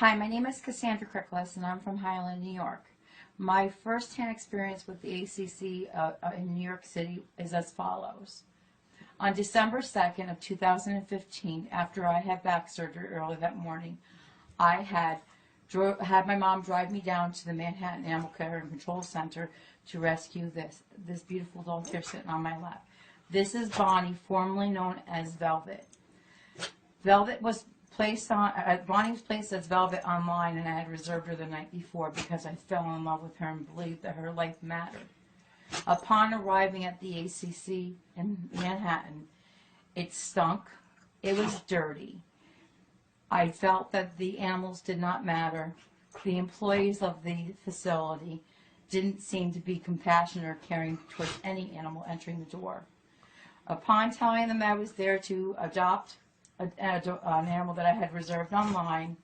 Hi, my name is Cassandra Crickles, and I'm from Highland, New York. My first-hand experience with the ACC in New York City is as follows. On December 2nd of 2015, after I had back surgery early that morning, I had my mom drive me down to the Manhattan Animal Care and Control Center to rescue this beautiful dog here sitting on my lap. This is Bonnie, formerly known as Velvet. Velvet was placed on Bonnie was placed as Velvet online, and I had reserved her the night before because I fell in love with her and believed that her life mattered. Upon arriving at the ACC in Manhattan, it stunk. It was dirty. I felt that the animals did not matter. The employees of the facility didn't seem to be compassionate or caring towards any animal entering the door. Upon telling them I was there to adopt an animal that I had reserved online,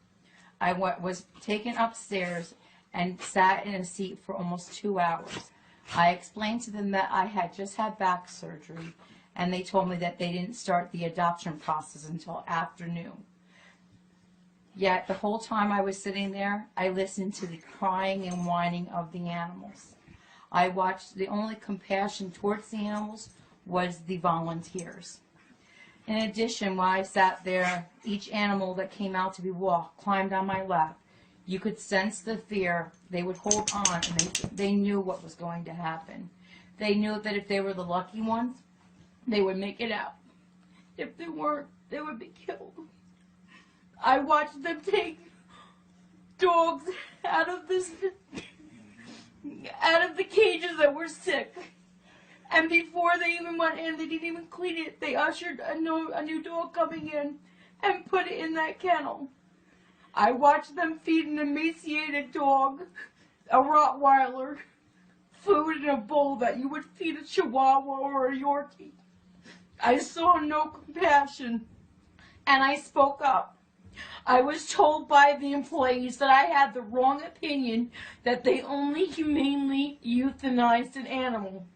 I was taken upstairs and sat in a seat for almost 2 hours. I explained to them that I had just had back surgery, and they told me that they didn't start the adoption process until afternoon. Yet the whole time I was sitting there, I listened to the crying and whining of the animals. I watched. The only compassion towards the animals was the volunteers. In addition, while I sat there, each animal that came out to be walked climbed on my lap. You could sense the fear. They would hold on, and they knew what was going to happen. They knew that if they were the lucky ones, they would make it out. If they weren't, they would be killed. I watched them take dogs out of the cages that were sick. And before they even went in, they didn't even clean it. They ushered a new dog coming in and put it in that kennel. I watched them feed an emaciated dog, a Rottweiler, food in a bowl that you would feed a Chihuahua or a Yorkie. I saw no compassion, and I spoke up. I was told by the employees that I had the wrong opinion, that they only humanely euthanized an animal.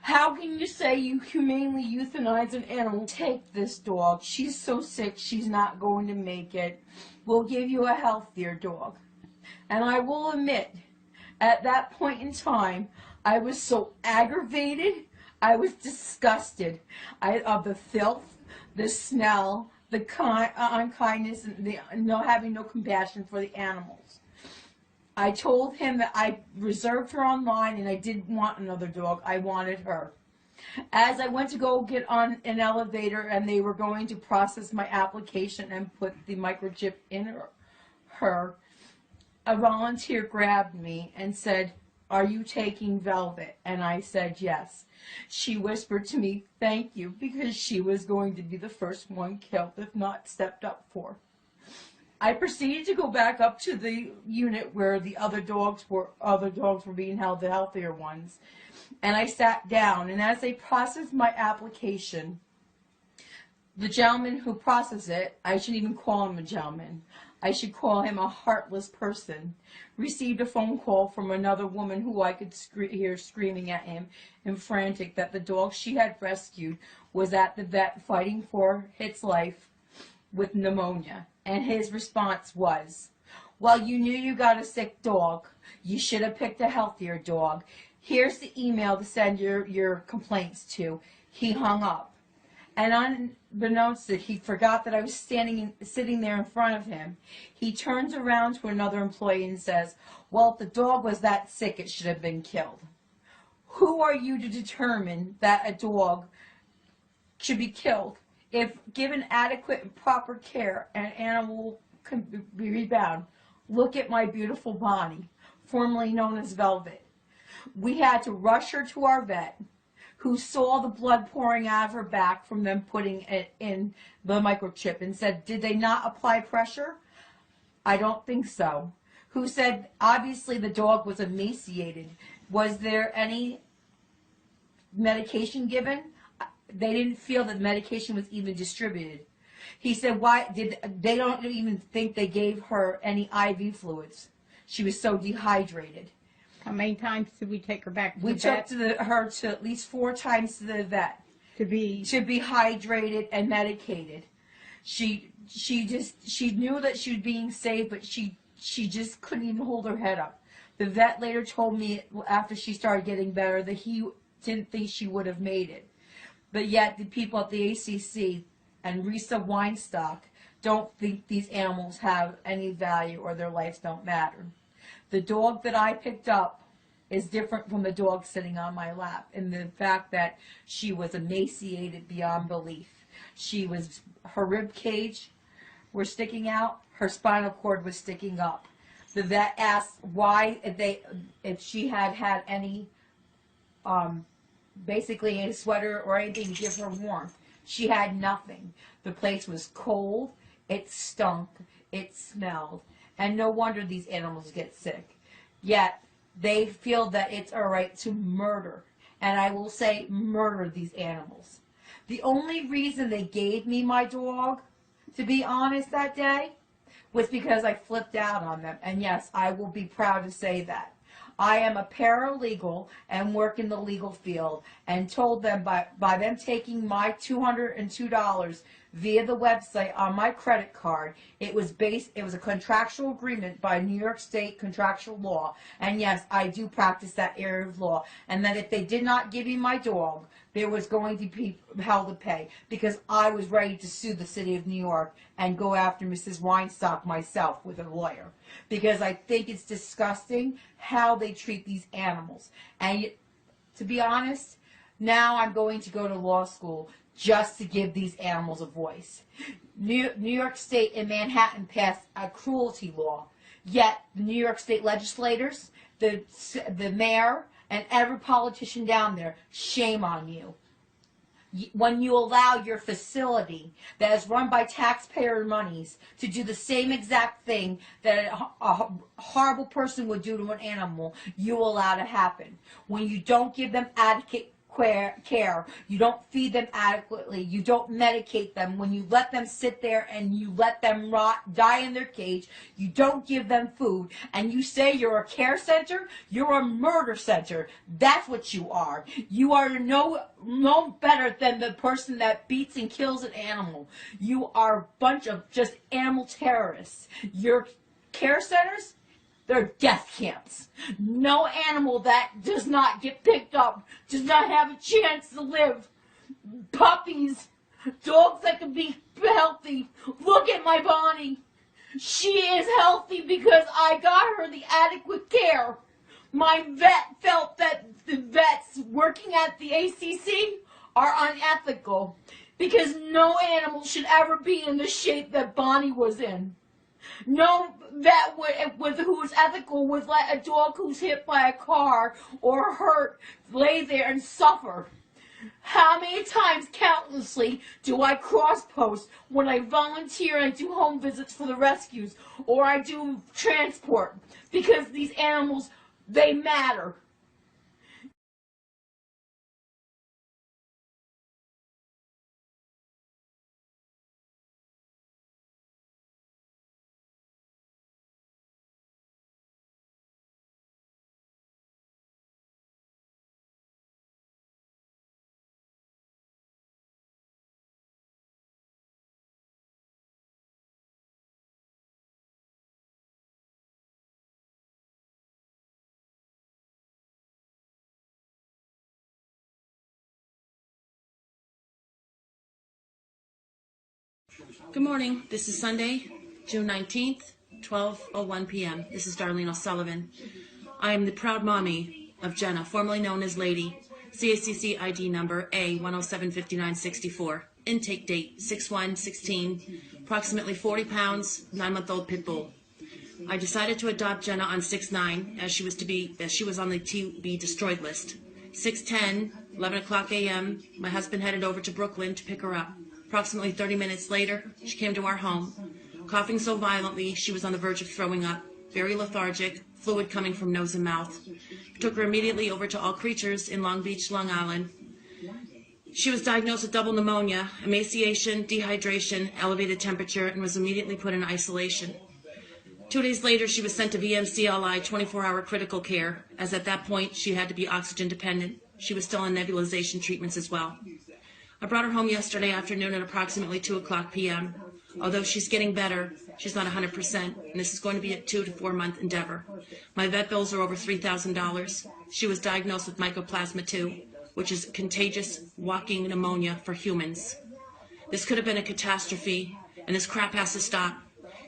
How can you say you humanely euthanize an animal? Take this dog. She's so sick, she's not going to make it. We'll give you a healthier dog. And I will admit, at that point in time, I was so aggravated, I was disgusted of the filth, the smell, the unkindness, and the having no compassion for the animals. I told him that I reserved her online and I didn't want another dog. I wanted her. As I went to go get on an elevator and they were going to process my application and put the microchip in her, a volunteer grabbed me and said, "Are you taking Velvet?" And I said yes. She whispered to me, "Thank you," because she was going to be the first one killed, if not stepped up for. I proceeded to go back up to the unit where the other dogs were being held, the healthier ones, and I sat down. And as they processed my application, the gentleman who processed it, I shouldn't even call him a gentleman, I should call him a heartless person, received a phone call from another woman who I could hear screaming at him and frantic that the dog she had rescued was at the vet fighting for its life with pneumonia. And his response was, "Well, you knew you got a sick dog. You should have picked a healthier dog. Here's the email to send your complaints to." He hung up. And unbeknownst to he forgot that I was sitting there in front of him. He turns around to another employee and says, "Well, if the dog was that sick, it should have been killed." Who are you to determine that a dog should be killed? If given adequate and proper care, an animal can be rebound. Look at my beautiful Bonnie, formerly known as Velvet. We had to rush her to our vet, who saw the blood pouring out of her back from them putting it in the microchip and said, "Did they not apply pressure?" I don't think so. Who said, obviously the dog was emaciated. Was there any medication given? They didn't feel that medication was even distributed. He said, they don't even think they gave her any IV fluids. She was so dehydrated. How many times did we take her back to the vet? We took her to at least 4 times to the vet. To be hydrated and medicated. She knew that she was being safe, but she just couldn't even hold her head up. The vet later told me after she started getting better that he didn't think she would have made it. But yet the people at the ACC and Risa Weinstock don't think these animals have any value or their lives don't matter. The dog that I picked up is different from the dog sitting on my lap in the fact that she was emaciated beyond belief. Her rib cage were sticking out, her spinal cord was sticking up. The vet asked why if she had any, basically a sweater or anything to give her warmth. She had nothing. The place was cold, it stunk, it smelled, and no wonder these animals get sick. Yet, they feel that it's all right to murder, and I will say murder these animals. The only reason they gave me my dog, to be honest, that day, was because I flipped out on them, and yes, I will be proud to say that. I am a paralegal and work in the legal field, and told them by them taking my $202 via the website on my credit card, it was a contractual agreement by New York State contractual law, and yes, I do practice that area of law, and that if they did not give me my dog, there was going to be hell to pay, because I was ready to sue the city of New York and go after Mrs. Weinstock myself with a lawyer, because I think it's disgusting how they treat these animals. And to be honest, now I'm going to go to law school just to give these animals a voice. New York State and Manhattan passed a cruelty law, yet the New York State legislators, the mayor, and every politician down there, shame on you. When you allow your facility that is run by taxpayer monies to do the same exact thing that a horrible person would do to an animal, you allow to happen. When you don't give them adequate care, you don't feed them adequately, you don't medicate them, when you let them sit there and you let them die in their cage, you don't give them food, and you say you're a care center, you're a murder center. That's what you are. You are no better than the person that beats and kills an animal. You are a bunch of just animal terrorists. Your care centers, they're death camps. No animal that does not get picked up does not have a chance to live. Puppies, dogs that can be healthy. Look at my Bonnie. She is healthy because I got her the adequate care. My vet felt that the vets working at the ACC are unethical because no animal should ever be in the shape that Bonnie was in. No vet who's ethical would let a dog who's hit by a car or hurt lay there and suffer. How many times, countlessly, do I cross-post when I volunteer and I do home visits for the rescues or I do transport? Because these animals, they matter. Good morning. This is Sunday, June 19th, 12:01 p.m. This is Darlene O'Sullivan. I am the proud mommy of Jenna, formerly known as Lady, CACC ID number A1075964, intake date 6/1/16, approximately 40 pounds, 9-month-old pit bull. I decided to adopt Jenna on 6/9 as she was on the to be destroyed list. 6/10, 11 o'clock a.m., my husband headed over to Brooklyn to pick her up. Approximately 30 minutes later, she came to our home, coughing so violently she was on the verge of throwing up, very lethargic, fluid coming from nose and mouth. We took her immediately over to All Creatures in Long Beach, Long Island. She was diagnosed with double pneumonia, emaciation, dehydration, elevated temperature, and was immediately put in isolation. 2 days later, she was sent to VMCLI 24-hour critical care, as at that point she had to be oxygen dependent. She was still on nebulization treatments as well. I brought her home yesterday afternoon at approximately 2 o'clock p.m. Although she's getting better, she's not 100%, and this is going to be a 2 to 4 month endeavor. My vet bills are over $3,000. She was diagnosed with Mycoplasma 2, which is contagious walking pneumonia for humans. This could have been a catastrophe, and this crap has to stop.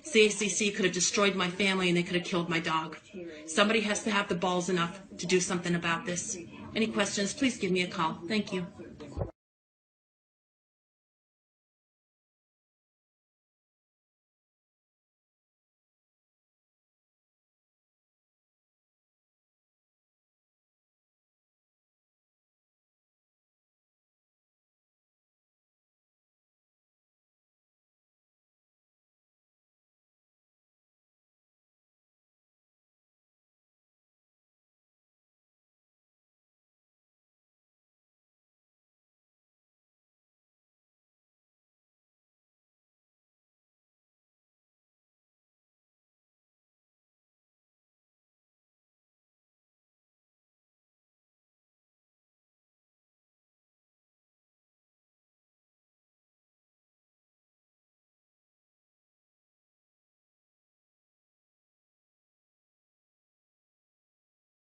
CACC could have destroyed my family, and they could have killed my dog. Somebody has to have the balls enough to do something about this. Any questions, please give me a call. Thank you.